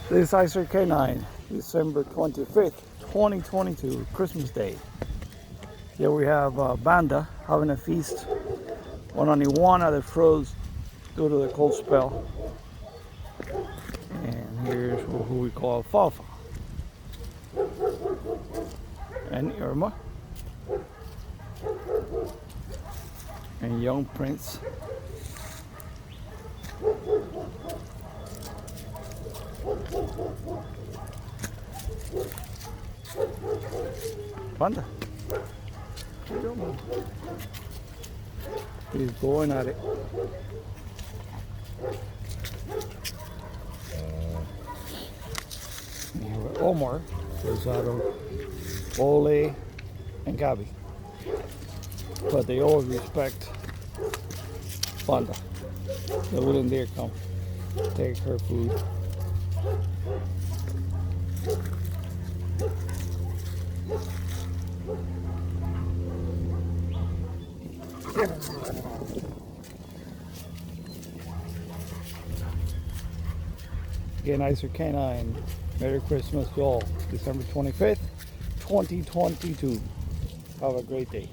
This is ICER K-9, December 25th, 2022, Christmas Day. Here we have Banda having a feast on an iguana that froze due to the cold spell. And here's who we call Fafa and Irma and young Prince. Banda. He's going at it. Omar is out of Ole and Gabi. But they always respect Banda. They wouldn't dare come take her food. Again, ICER K-9. Merry Christmas to all. December 25th, 2022. Have a great day.